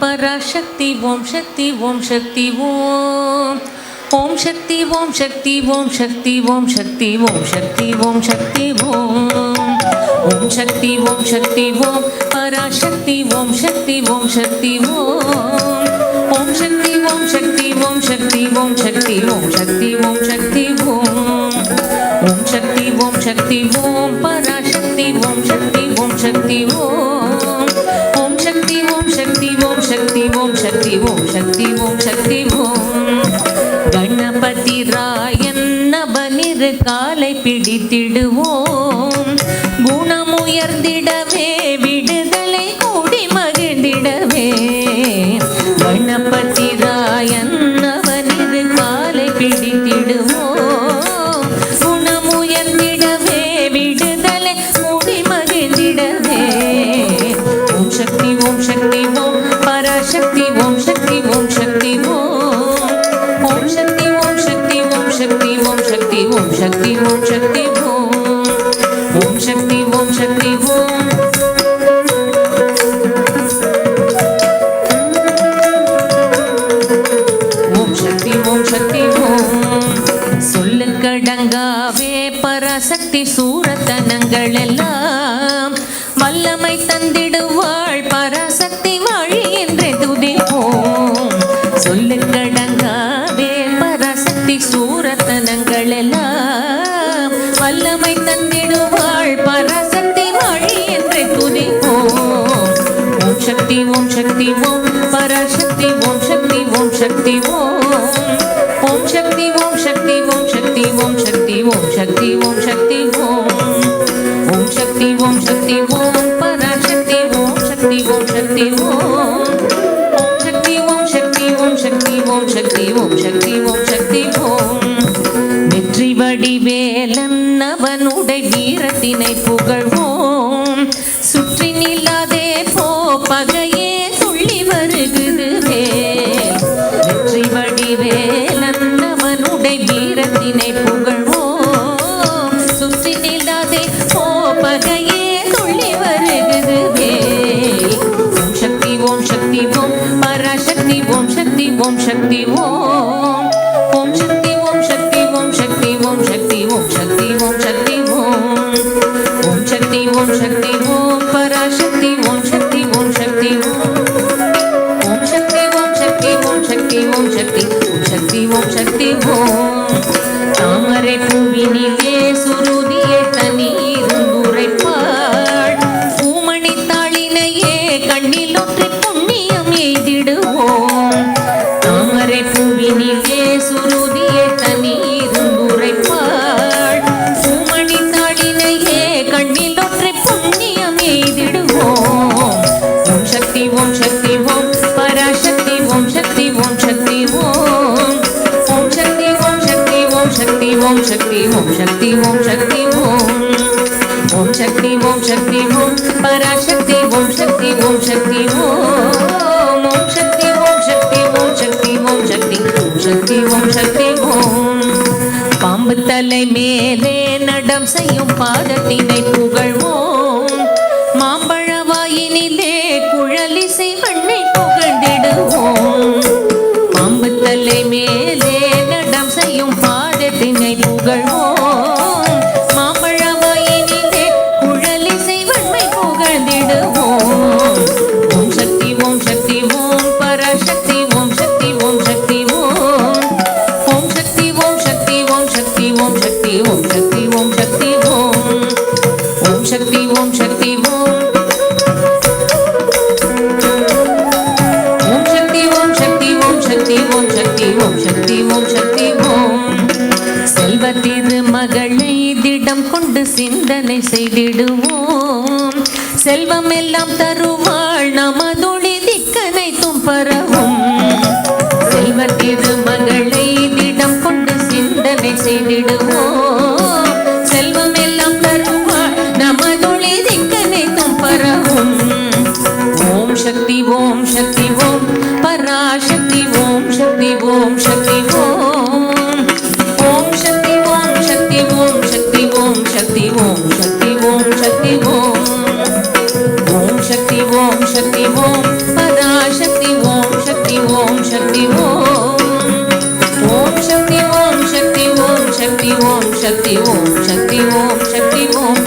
பராசக்தி ஓம் சக்தி ஓம் சக்தி ஓம் ஓம் சக்தி ஓம் சக்தி ஓம் சக்தி ஓம் சக்தி ஓம் சக்தி ஓம் சக்தி ஓம் ஓம் சக்தி ஓம் சக்தி ஓம் பராசக்தி ஓம் சக்தி ஓம் சக்தி ஓம் ஓம் சக்தி ஓம் சக்தி ஓம் சக்தி ஓம் சக்தி ஓம் சக்தி ஓம் சக்தி ஓம் ஓம் சக்தி ஓம் சக்தி ஓம் பராசக்தி ஓம் சக்தி ஓம் சக்தி ஓம் ஓம் சக்தி ஓம் சக்தி ஓம் சக்தி ஓம் சக்தி ஓம் சக்தி ஓம் சக்தி ஓம் கணபதி ராயன் நவனிரு காலை பிடித்திடுவோம் குணமுயர்ந்திடவே விடுதலை கூடி மகிழ்ந்திடவே கணபதி ராயன் நவனிரு காலை பிடித்திடுவோம் குணமுயர்ந்திடவே விடுதலை கூடி மகிழ்ந்திடவே ஓம் சக்தி ஓம் சக்தி ஓம் பராசக்தி ஓம் சக்தி ஓம் சக்தி ஓம் ஓம் சக்தி ஓம் சக்தி ஓம் சக்தி ஓம் சக்தி ஓம் சக்தி ஓம் சக்தி ஓம் ஓம் சக்தி ஓம் சக்தி ஓம் ஓம் சக்தி ஓம் சக்தி ஓம் சொல்லுக்கடங்காவே பராசக்தி சூரத்தனங்கள் எல்லாம் வல்லமை தந்திடுவாள் பராசக்தி வாழி என்றே துதிப்போம் சொல்லுக்கடங்காவே பராசக்தி சூரத்தனங்கள் எல்லாம் வல்லமை தந்திடுவாள் பராசக்தி வாழி என்றே துதிப்போம் ஓம் சக்தி ஓம் சக்தி ஓம் பராசக்தி ஓம் சக்தி ஓம் சக்தி ஓம் ஓம் சக்தி ஓம் சக்தி ஓம் சக்தி ஓம் சக்தி ஓம் சக்தி ஓம் சக்தி ஓம் ஓம் சக்தி ஓம் சக்தி ஓம் பராசக்தி ஓம் சக்தி ஓம் சக்தி ஓம் ஓம் சக்தி ஓம் சக்தி ஓம் சக்தி ஓம் சக்தி ஓம் சக்தி ஓம் சக்தி ஓம் வெற்றி வடிவேலன் அவனுடைய வீரத்தினை புகழ்வோம் சுற்றி நில்லாதே போ பகையே துள்ளி வருகுது வேல் வெற்றி வடிவேலன் அவனுடைய வீரத்தினை புகழ்வோம் சுற்றி நில்லாதே போ பகையே துள்ளி வருகுது வேல் ஓம் சக்தி ஓம் சக்தி ஓம் பராசக்தி ஓம் சக்தி ஓம் சக்தி ஓம் ஓம் சக்தி ஓம் சக்தி ஓம் சக்தி ஓம் சக்தி ஓம் சக்தி ஓம் சக்தி ஓம் ஓம் சக்தி ஓம் சக்தி ஓம் பராசக்தி ஓம் சக்தி ஓம் சக்தி ஓம் ஓம் சக்தி ஓம் சக்தி ஓம் சக்தி ஓம் சக்தி ஓம் சக்தி ஓம் சக்தி ஓம் தாமரை பூவினிலே சுருதியை தண்ணீரும் உரைப்பாள் பூமணி தாளினையே கண்ணில் ஒற்றை புண்ணியம் எய்திடுவோம் தாமரை பூவினிலே சுருதியை தண்ணீரும் உரைப்பாள் பூமணி தாளினையே கண்ணில் ஒற்றை புண்ணியம் எய்திடுவோம் ஓம் சக்தி ஓம் சக்தி ஓம் பராசக்தி ஓம் சக்தி ஓம் சக்தி ஓம் ஓம் சக்தி ஓம் சக்தி ஓம் சக்தி ஓம் சக்தி ஓம் சக்தி ஓம் சக்தி ஓம் ஓம் சக்தி ஓம் சக்தி ஓம் பராசக்தி ஓம் சக்தி ஓம் சக்தி ஓம் ஓம் சக்தி ஓம் சக்தி ஓம் சக்தி ஓம் சக்தி ஓம் சக்தி ஓம் சக்தி ஓம் பாம்பு தலை மேலே நடம் செய்யும் பாதத்தினை புகழ்வோம் மாம்பழ வாயினிலே குழலிசை வண்ணை புகழ்ந்திடுவோம் பாம்பு தலை மேலே நடம் செய்யும் பாதத்தினை புகழ்வோம் மாம்பழ வாயினிலே குழலிசை வண்ணை புகழ்ந்திடுவோம் ஓம் சக்தி ஓம் சக்தி ஓம் பராசக்தி ஓம் சக்தி ஓம் சக்தி ஓம் ஓம் சக்தி ஓம் சக்தி ஓம் சக்தி ஓம் சக்தி ஓம் சக்தி ஓம் சக்தி ஓம் ஓம் சக்தி ஓம் சக்தி ஓம் ஓம் சக்தி ஓம் சக்தி ஓம் சக்தி ஓம் சக்தி ஓம் சக்தி ஓம் சக்தி ஓம் செல்வ திருமகளை திடம் கொண்டு சிந்தனை செய்திடுவோம் செல்வம் எல்லாம் தருவாள் நமதொழி திக்கனை தும்பரவும் செல்வ திருமகளை திடம் கொண்டு சிந்தனை செய்திடுவோம் செல்வம் எல்லாம் தருவாள் நமதொழி திக்கனை தும்பரவும் ஓம் சக்தி ஓம் சக்தி ஓம் பராசக்தி ஓம் சக்தி ஓம் சக்தி ஓம் ஓம் சக்தி ஓம் சக்தி ஓம் சக்தி ஓம் சக்தி ஓம் சக்தி ஓம் சக்தி ஓம் ஓம் சக்தி ஓம் சக்தி ஓம் பராசக்தி சக்தி ஓம் சக்தி ஓம்